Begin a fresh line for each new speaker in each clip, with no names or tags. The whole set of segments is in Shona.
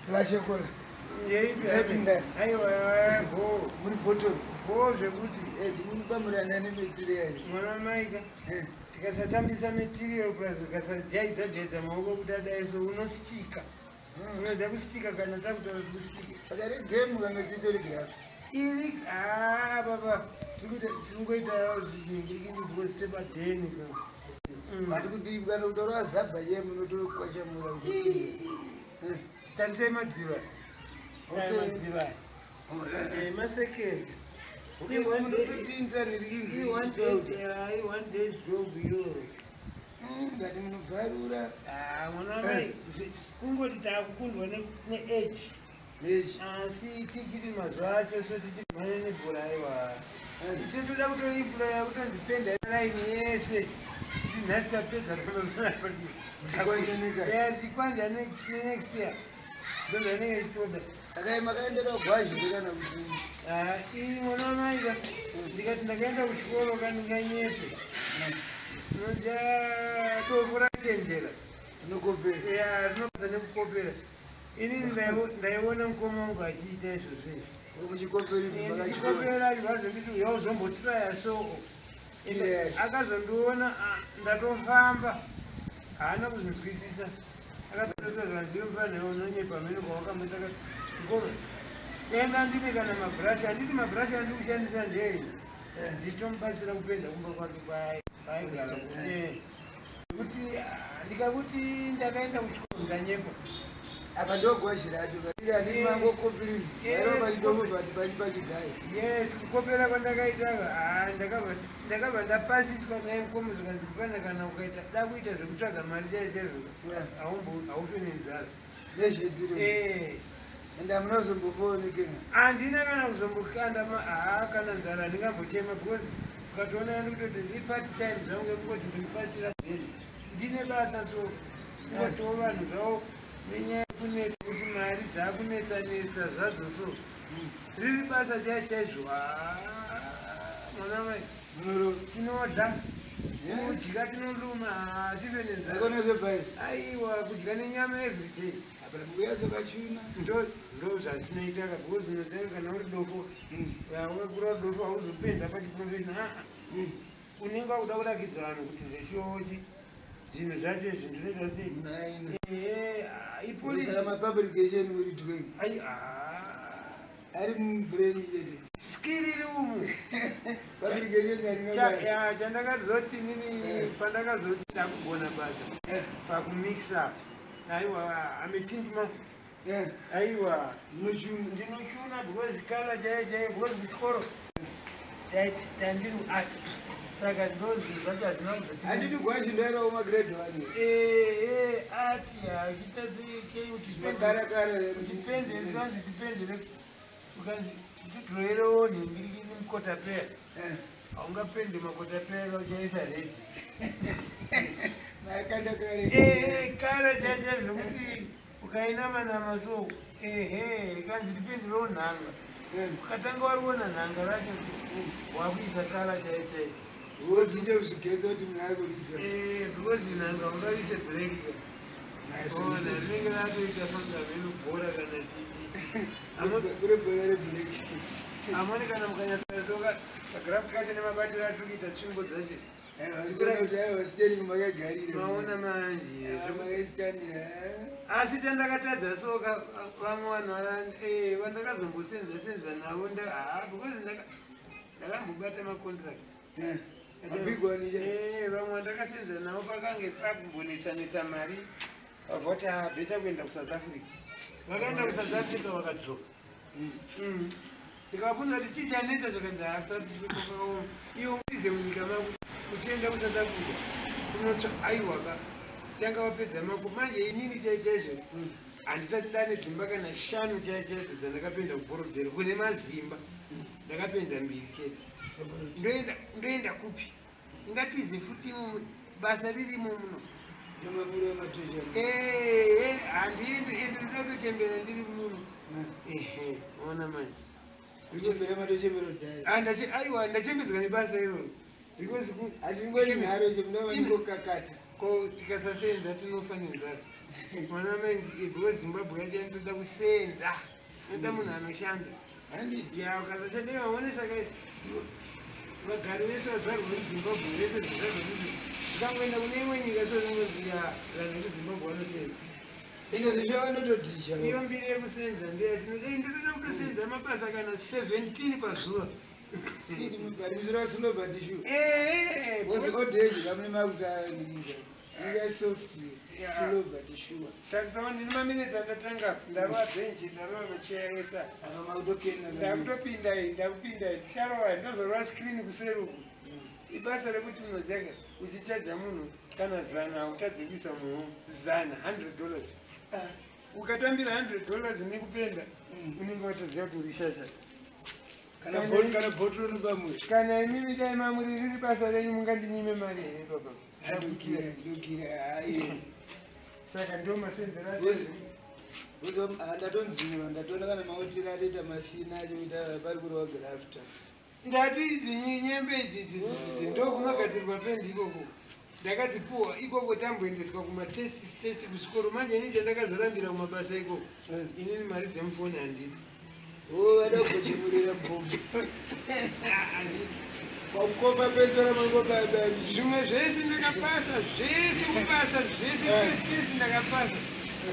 Flash kola.
Yeipinda. Aiwa go.
Muri bottom.
Go zvekuti
ndinipamura nane material.
Mwana maika. Tikasatambisa material plus ukasajaidza maoko kuti adaiso unostika. Unaweza kustika kana takutaura kustika.
Saka regame kana titori graph.
Iri baba tingoita zvinhu zvoseba dheni so.
Mati kuti kana utora zaba ye munotokwachamura.
Tante madziva. Okay, madziva. Masekend. Okay, one day job yo.
Ngati munobvarura.
Mwana kungoti takukundwa ne-age. Asi tichiri mazuva acho so tichimhanya nebhora aiwa. Tichitoda kutoimploya kutonzipenda raini yese. Chiti nhasi tapedza tikwanja next year. Ndozvanenge chichoda.
Saka makaendera kugwazhi ndikana kuti
ii mwana wamaika ndikati ndakaenda kuchikoro kandinganyepe noja tofu ratendera rinobva nekukopera inini ndaiona mukoma wangu achiita izvozvo ichikopera zvazvokuti yauzombotiraya soo akazondiona ndatofamba haana kuzvinzwisisa akatotozva ndimfanira unonyepa mheni kwawakamboita chikoro enda ndine kana mabhurashi handiti mabhurashi andi kushandisa ndei nditomubatsira kupenda kumba kwake kwaigara kuti ndikakuti ndakaenda kuchikoro ndanyepa
apa ndogwazhira acho andimangokopiriri pachigayo
yes kukopera kwandakaitaka ndakabva ndapasiswa naye mukomo zvikanzikupanda kana ukaita da kuita zvekutsvaga mari chaizvo haufe nenzara
nezvedziro ende amunazombofoonekera
handina kana kuzombokanda kana nzara handingambochema because ukatoona yani kutoti ipart time zvangu ngekungoti ndikubatsira bheri ndine basa so kungotoo vanhu zvavo nenyaya yekunetsa kuti mari dzakunetsanetsa zvadzo so riri basa chaizvo mwana mai tinodya kudya tinonduma hatife nenzara aiwa kudya nenyama everyday
uyazokachuna
ndo zvatinoitaka because unoziva kana uri doko wakura doko hauzopenda pachiprofession unenge wakuda kurakidza vanhu kuti zvechiochi zvinhu zvacho izvi ndinoita sei
mapublication uri doing ari mubrain chete
skill iri umu
publication
chandakazoti nini pandakazoti ndakugona basa pakumixa aiwa amechinji master aiwa ndinochuna because kala jaiye because kuchikoro tandiri art saka ndozvinhu zvacho hazvina
handiti gwachi ndoerawo magrade 1
art yachiita sekutipende sikanzi tipendere ukanzi tidroerewo nhingirikini mukotapera haungapende makotapera uchaisa redi kara chacha zvokuti ukainamanama so kanzi tipenderewo nhanga ukatanga wariona nhanga racho wakuisa kara chaichai
wotinde uzvigetsa kuti mnaakuita
because nhanga ungaise breki rinenge ratoita fangameni bhora kana
kure bhora rebreki
amoni kana mukanyatsoka kagraft kacho nemabatiro aturikuita tsvimbo dzacho maona manje asi chandakatadza soka vamwe vanhu vandakazombosenza navo because ndakambobata macontract vamwe vandakasenza navo pakange pakumbonetsanetsa mari vavoti beta kuenda kusouth africa vakaenda kusouth africa vakadzoka ndikavabvunza kuti chii chanetsa zvakanzi iwo uize munyika mako uchienda kusouth africa unotsva aiwaka tanga wapedza mako manje inini chaizvo handisati ndane dzimba kana 5 chaizvo dzandakapenda kuborodhero kune mazimba ndakapenda 2 chete ndoenda kupi ingatize futi basa ririmo muno handiendi ende ndoda kutochembera ndiri muno ona manje aiwa ndachembedzwa nebasa iroro because
asi ngoni nharo chemuna vanongokakata
ko tikasasenza tinofanira mwana menzi weZimbabwe yacho anotoda kusenza noda munhu anoshanda ya ukasashanda vaonesa vagari vese vazvarwa muZimbabwe vese zvizvarwa kuti zvikangoenda kune imwe nyika sozvinoziya vanhu vekuZimbabwe vanosenza
ino zvichavanotodisha
iyo mbiri yekusenza ndotoda kutosenza mabasa kana 17 pazuva
siri mubhari musirasinobatishu odeji kamune makusaanikiza inga soft slow but sure
saka ndine maminitsi andatanga ndarova bhenji ndarova macheyaesa ndakupinda charova ndozorova screen kuseruku ibasa rekuti munoziva uchichaja munhu kana zana uchadzivisa munhu zana $100 ukatambira $100 nekupenda unenge watoziva kuti urishasha
kana bhotoro ripamwe
kana imimi dai mamuri riri basa renyu mungandinyime mari here baba
ndokira hayi
saka ndo masenzera
ndatonzviwa ndatoona kana maotiri atoita masina acho kuti pari kurova grafta
ndati nyembe idzidzi ndokunogadzirwa pendi ikoko ndakadzipuwa ikoko tamboendeswa kumatest kuchikoro manje ini chandakazorambira kumabasa ikoko inini mari dzemufoni handidi
vada kugochemurira bhombo wakukomba pese vanamangoba
zvimwe zvese ndakapasa zvese kubasa zvese testi ndakapasa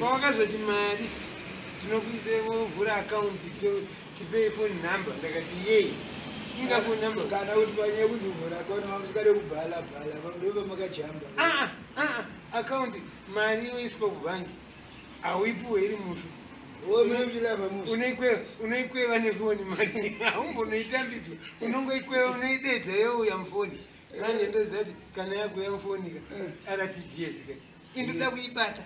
pawakazoti mari tinokuise vovhura akaunti tipei phone number ndakati yei inga phone number
kana kuti panyaya kuzivhura akaunti mamusikade kubhala ndova makajamba
akaunti mari inoiswa kubhangi hauipuwe iri mutu unoikweva nefoni mari haumbonoitambidzwa unongoikweva unoidedza youya mufoni manje ndozati kana yakuya mufonika aratijiyezika indoda kuibata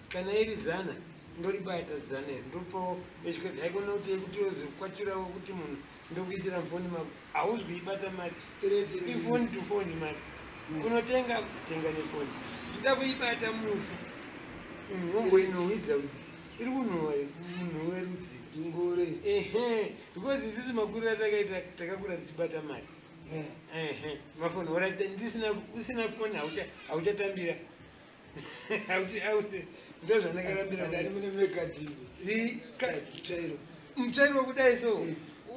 kana iri zana ndoribata zana iri ndopawo echikati haikona kuti kuti ozokwatirawo kuti munhu ndokuitira mufoni mako hauzikuibata mari ifoni to foni mari kunotenga kutenga nefoni ndoda kuibata mufu womboinowidza kuti iri kunhuwa munhu werudzi
ngore
because isusu makuriro atakaita takakura tichibata mari mafoni usina foni hauchatambira
ndozvanakarambira mune megadhivi
mutsvairo kudai so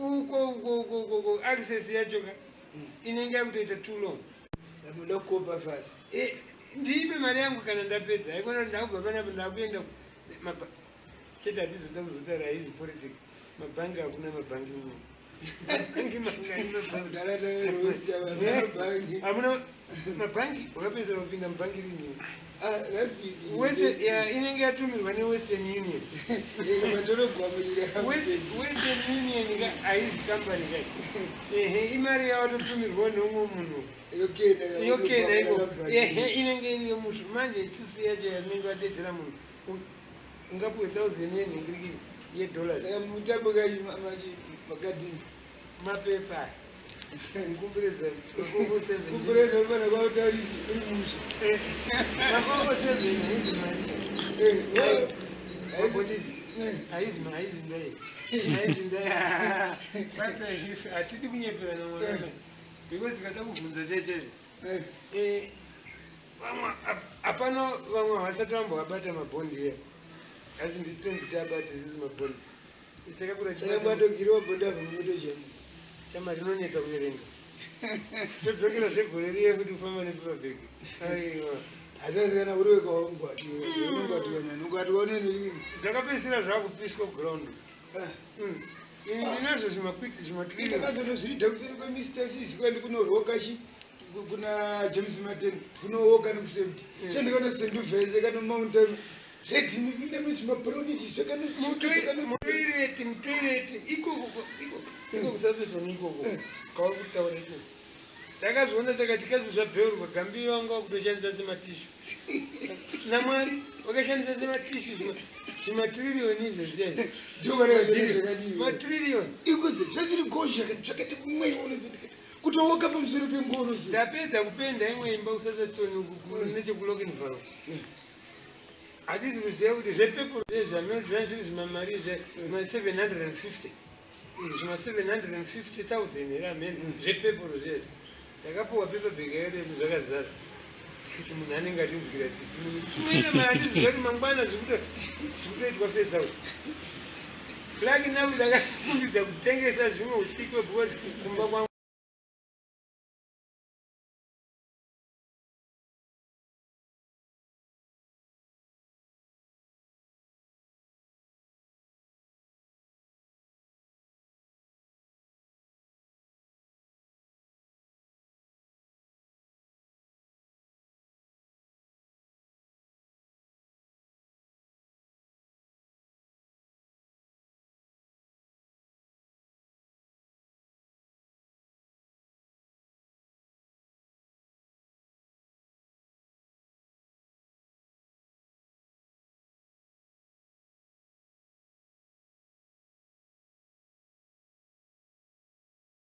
uko access yachoka inenge yakutoita too long
ndamuda kukopa fasi
ndiipe mari yangu kana ndapedza haikona kuti ndakubva panapo ndakuenda chete hatizoda kuzotaura haizi politics mabhangi hakuna mabhangi hamuna mabhangi wakapedzera kupinda mubhangi rinini inenge yatumirwa newestern union western union haizi kambani kai imari yawatotumirwa neumwe munhu yokenda iko inenge iriyo mushu manje isusu yacho yanenge wadedzera munhu ungapuwe 1000 yenhingirikiri yedollars
mutambo kanyu makadini
mapepa
kumbureza ufana kwautaurisi uri musha
makongo 7 haizi mari haizi ndai hatidi kunyepera namwana because tikada kubvunza chechezvo hapana vamwe havasati vamba vabata mabhondi here asi ndisitonziti abata isisi mabhondi
takakuraatogiriwa bhondi abva mumotojani
chama rinonetsa kuerenga todzokera zvegore riye kuti ufamba nepepabheki aiwa
hatazikana uri wekaungwatiungwati waunenelini
zvakapedzisira zvakupiswa ground inazvo
zvimatakazonozvirida kuseri kwemr sis kwendi kunorokashi kuna james martin kunowoka nekusemti chandikaona senduvheze kana mountain
mutoireti ikoko kusapedzwa neikoko kauri kutaura iko takazoona takati kazi zvabheurwa gambi vanga wakutoshandisa sematishu namwari wakashandisa sematishu zvimatiririoni izvezviyai matiririoni
ikoze zvachiri gozha zvakati mweionozitika kutowoka pamusoro pengono
ndapedza kupenda imwe imba usasatsoni nechekulokeni vharo hatisi kuziva kuti zvepepuro zvezvaminoziva zviri zvimamari zvima750 zvima750,000 here amene zvepepuro zvezvo ndakapuwa pepabheki yaredu zvakazara kuti munhu anenge atinzwira tsitsi kuti mangwana zvikutoitwa fesau laki namu ndakafundidza kutengesa zvimwe usiku because kumba kwangu